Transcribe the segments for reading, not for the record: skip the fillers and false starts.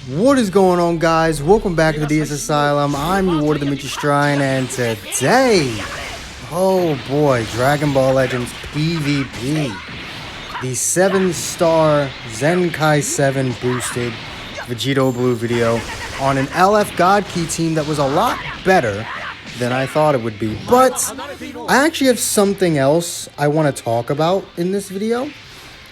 What is going on, guys? Welcome back to the DS Asylum. I'm your Ward of the Michi Shrine, and today, oh boy, Dragon Ball Legends PvP. The 7-star Zenkai 7 boosted Vegito Blue video on an LF God Key team that was a lot better than I thought it would be. But I actually have something else I want to talk about in this video.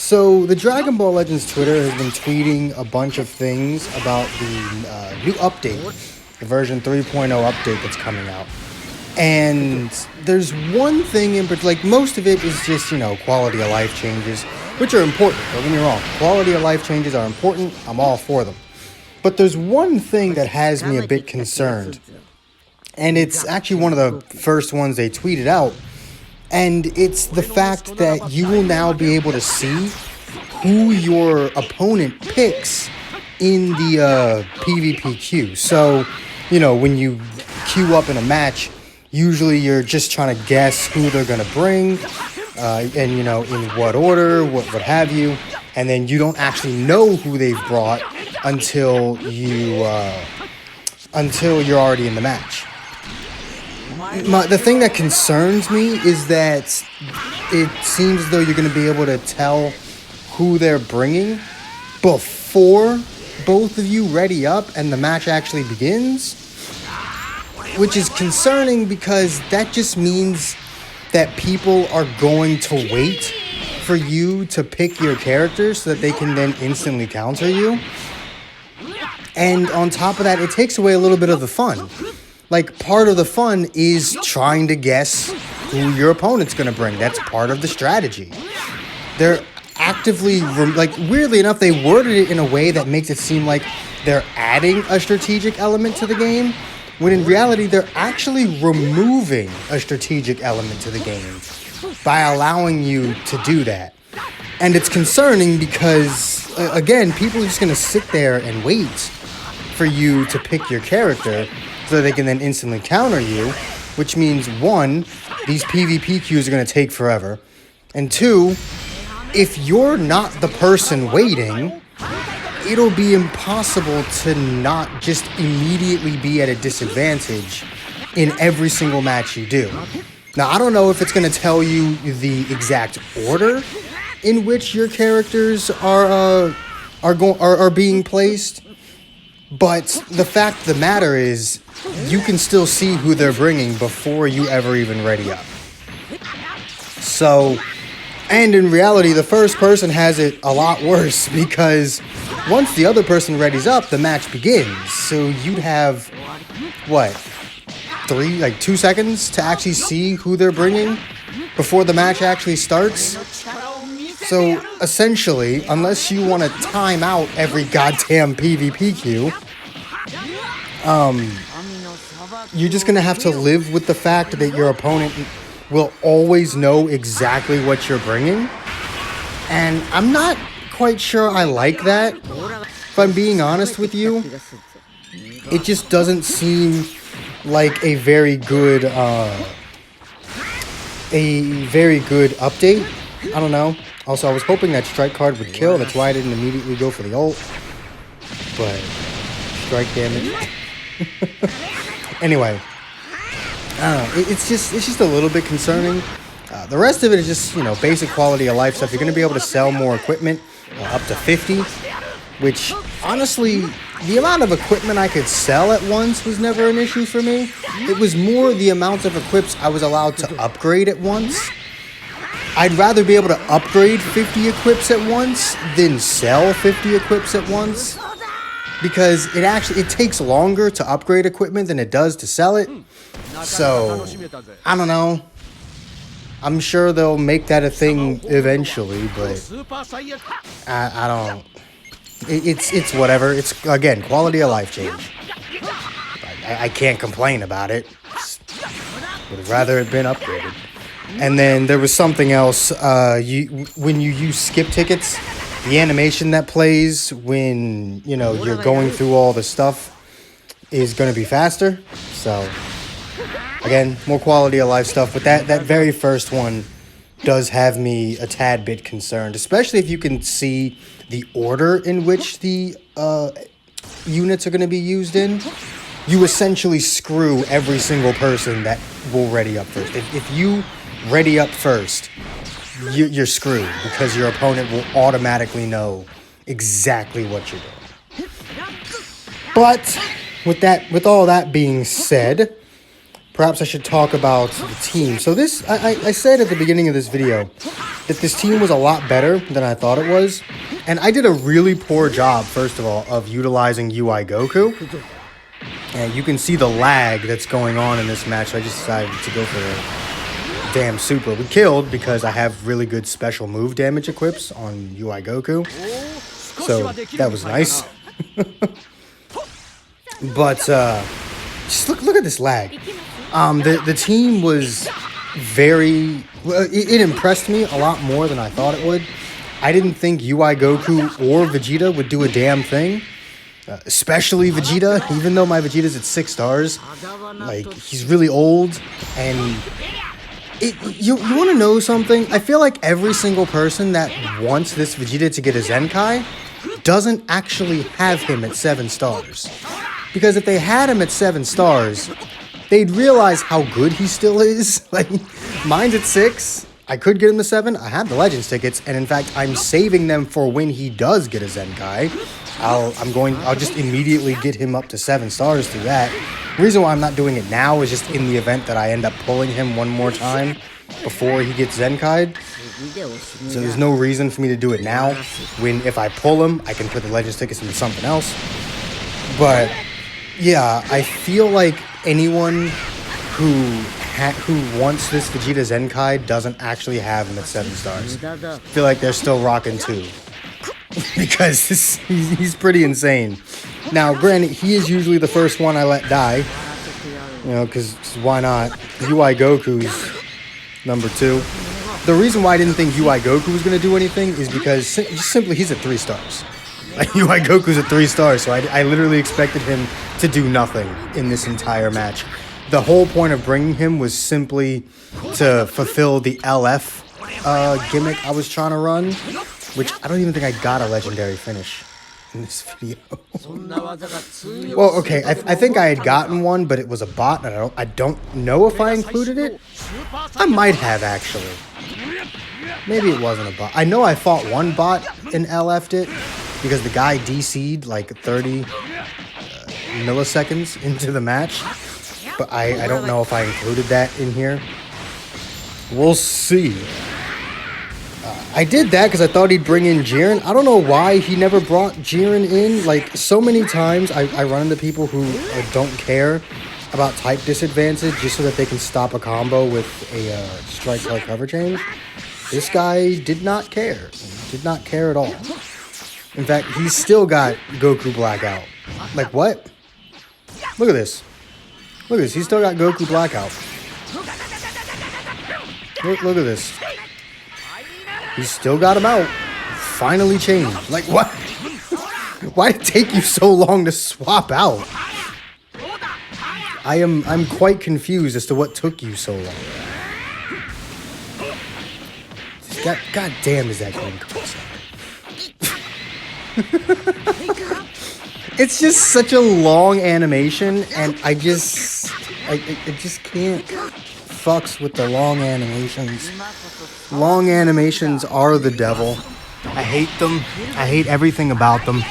So, the Dragon Ball Legends Twitter has been tweeting a bunch of things about the new update, the version 3.0 update that's coming out. And there's one thing in particular, like most of it is just, quality of life changes, which are important, don't get me wrong. Quality of life changes are important, I'm all for them. But there's one thing that has me a bit concerned, and it's actually one of the first ones they tweeted out. And it's the fact that you will now be able to see who your opponent picks in the PvP queue. So, when you queue up in a match, usually you're just trying to guess who they're going to bring, and, in what order, what have you. And then you don't actually know who they've brought until you're already in the match. The thing that concerns me is that it seems as though you're going to be able to tell who they're bringing before both of you ready up and the match actually begins, which is concerning because that just means that people are going to wait for you to pick your character so that they can then instantly counter you. And on top of that, it takes away a little bit of the fun. Like, part of the fun is trying to guess who your opponent's going to bring. That's part of the strategy. They're actively, weirdly enough, they worded it in a way that makes it seem like they're adding a strategic element to the game, when in reality, they're actually removing a strategic element to the game by allowing you to do that. And it's concerning because, again, people are just going to sit there and wait for you to pick your character so they can then instantly counter you, which means, one, these PvP queues are going to take forever, and two, if you're not the person waiting, it'll be impossible to not just immediately be at a disadvantage in every single match you do. Now, I don't know if it's going to tell you the exact order in which your characters are being placed, but the fact of the matter is, you can still see who they're bringing before you ever even ready up. So, and in reality, the first person has it a lot worse because once the other person readies up, the match begins. So you'd have, 2 seconds to actually see who they're bringing before the match actually starts. So essentially, unless you want to time out every goddamn PvP queue, you're just going to have to live with the fact that your opponent will always know exactly what you're bringing. And I'm not quite sure I like that. If I'm being honest with you, it just doesn't seem like a very good update. I don't know. Also, I was hoping that strike card would kill. That's why I didn't immediately go for the ult. But strike damage. Anyway, I don't know. It's just a little bit concerning. The rest of it is just, basic quality of life stuff. You're going to be able to sell more equipment, up to 50, which, honestly, the amount of equipment I could sell at once was never an issue for me. It was more the amount of equips I was allowed to upgrade at once. I'd rather be able to upgrade 50 equips at once than sell 50 equips at once, because it takes longer to upgrade equipment than it does to sell it. So, I don't know. I'm sure they'll make that a thing eventually, but I don't. It's whatever. It's, again, quality of life change. I can't complain about it. Would have rather it been upgraded. And then there was something else. When you use skip tickets, the animation that plays when, you're going through all the stuff is going to be faster. So, again, more quality of life stuff. But that very first one does have me a tad bit concerned, especially if you can see the order in which the units are going to be used in, you essentially screw every single person that will ready up first. If you ready up first, you're screwed because your opponent will automatically know exactly what you're doing. But with all that being said, perhaps I should talk about the team. So this, I said at the beginning of this video that this team was a lot better than I thought it was. And I did a really poor job, first of all, of utilizing UI Goku. And you can see the lag that's going on in this match, so I just decided to go for the damn super. We killed because I have really good special move damage equips on UI Goku. So that was nice. But just look at this lag. The team was very... It impressed me a lot more than I thought it would. I didn't think UI Goku or Vegeta would do a damn thing. Especially Vegeta, even though my Vegeta's at 6 stars. Like, he's really old. And you want to know something? I feel like every single person that wants this Vegeta to get a Zenkai doesn't actually have him at 7 stars. Because if they had him at 7 stars, they'd realize how good he still is. Like, mine's at 6. I could get him to 7. I have the Legends tickets, and in fact, I'm saving them for when he does get a Zenkai. I'll just immediately get him up to 7 stars through that. The reason why I'm not doing it now is just in the event that I end up pulling him one more time before he gets Zenkai'd. So there's no reason for me to do it now, when if I pull him, I can put the Legends tickets into something else. But yeah, I feel like anyone who wants this Vegeta Zenkai doesn't actually have him at 7 stars. I feel like they're still rocking 2. Because he's pretty insane. Now, granted, he is usually the first one I let die. You know, because why not? UI Goku's number 2. The reason why I didn't think UI Goku was going to do anything is because simply he's at 3 stars. Like, UI Goku's at 3 stars, so I literally expected him to do nothing in this entire match. The whole point of bringing him was simply to fulfill the LF gimmick I was trying to run, which I don't even think I got a legendary finish in this video. Well, okay, I think I had gotten one, but it was a bot, and I don't know if I included it. I might have, actually. Maybe it wasn't a bot. I know I fought one bot and LF'd it, because the guy DC'd like 30 milliseconds into the match. But I don't know if I included that in here. We'll see. I did that because I thought he'd bring in Jiren. I don't know why he never brought Jiren in. Like, so many times I run into people who don't care about type disadvantage just so that they can stop a combo with a strike color cover change. This guy did not care. Did not care at all. In fact, he's still got Goku Blackout. Like, what? Look at this. Look at this. He's still got Goku Blackout. Look at this. He's still got him out. Finally changed. Like, what? Why did it take you so long to swap out? I'm quite confused as to what took you so long. God damn, is that game close? It's just such a long animation, and I just can't fucks with the long animations. Long animations are the devil. I hate them. I hate everything about them.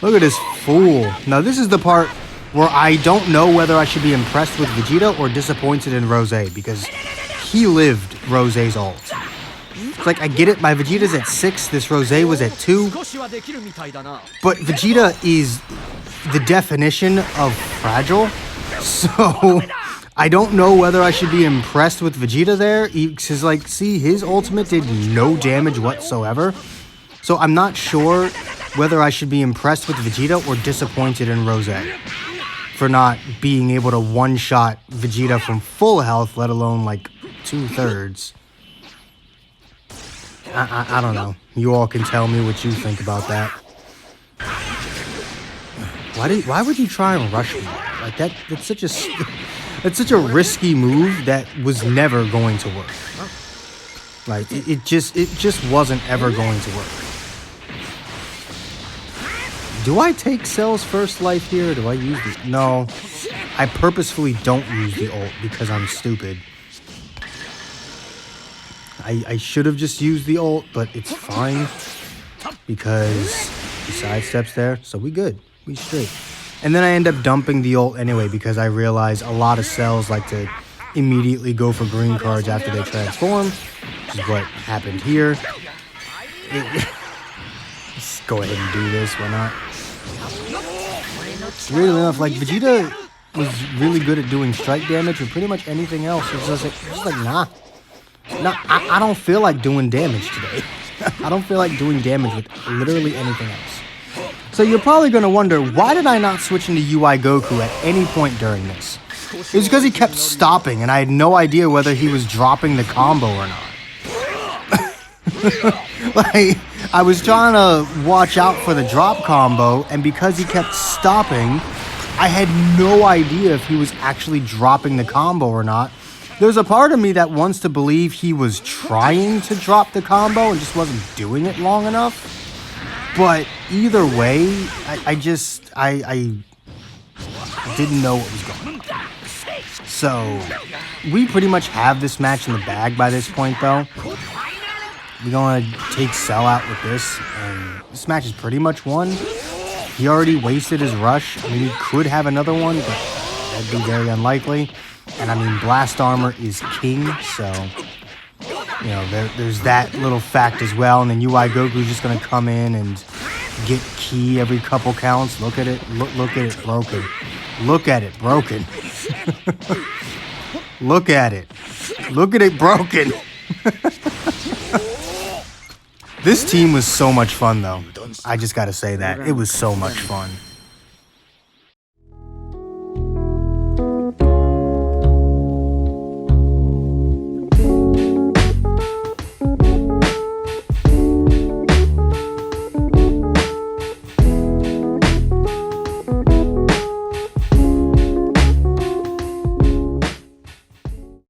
Look at this fool. Now this is the part where I don't know whether I should be impressed with Vegeta or disappointed in Rose, because he lived Rose's ult. It's like, I get it, my Vegeta's at 6, this Rose was at 2. But Vegeta is the definition of fragile. So I don't know whether I should be impressed with Vegeta there. Because, like, see, his ultimate did no damage whatsoever. So I'm not sure whether I should be impressed with Vegeta or disappointed in Rose for not being able to one-shot Vegeta from full health, let alone, like, 2/3. I don't know. You all can tell me what you think about that. Why would you try and rush me? Like, that's such a risky move that was never going to work. Like, it just wasn't ever going to work. Do I take Cell's first life here? Or do I use the... No. I purposefully don't use the ult because I'm stupid. I should have just used the ult, but it's fine. Because he sidesteps there. So we good. We straight. And then I end up dumping the ult anyway because I realize a lot of Cells like to immediately go for green cards after they transform. Which is what happened here. Let's go ahead and do this. Why not? Weirdly enough, like, Vegeta was really good at doing strike damage or pretty much anything else. It's just like, nah. Nah, I don't feel like doing damage today. I don't feel like doing damage with literally anything else. So you're probably going to wonder, why did I not switch into UI Goku at any point during this? It was because he kept stopping, and I had no idea whether he was dropping the combo or not. Like, I was trying to watch out for the drop combo, and because he kept stopping, I had no idea if he was actually dropping the combo or not. There's a part of me that wants to believe he was trying to drop the combo and just wasn't doing it long enough. But either way, I didn't know what was going on. So, we pretty much have this match in the bag by this point, though. We're going to take Cell out with this, and this match is pretty much won. He already wasted his rush. I mean, he could have another one, but that'd be very unlikely. And I mean, Blast Armor is king, so, you know, there's that little fact as well. And then UI Goku's just going to come in and get Ki every couple counts. Look at it. Look at it broken. Look at it broken. Look at it. Look at it broken. This team was so much fun, though. I just got to say that. It was so much fun.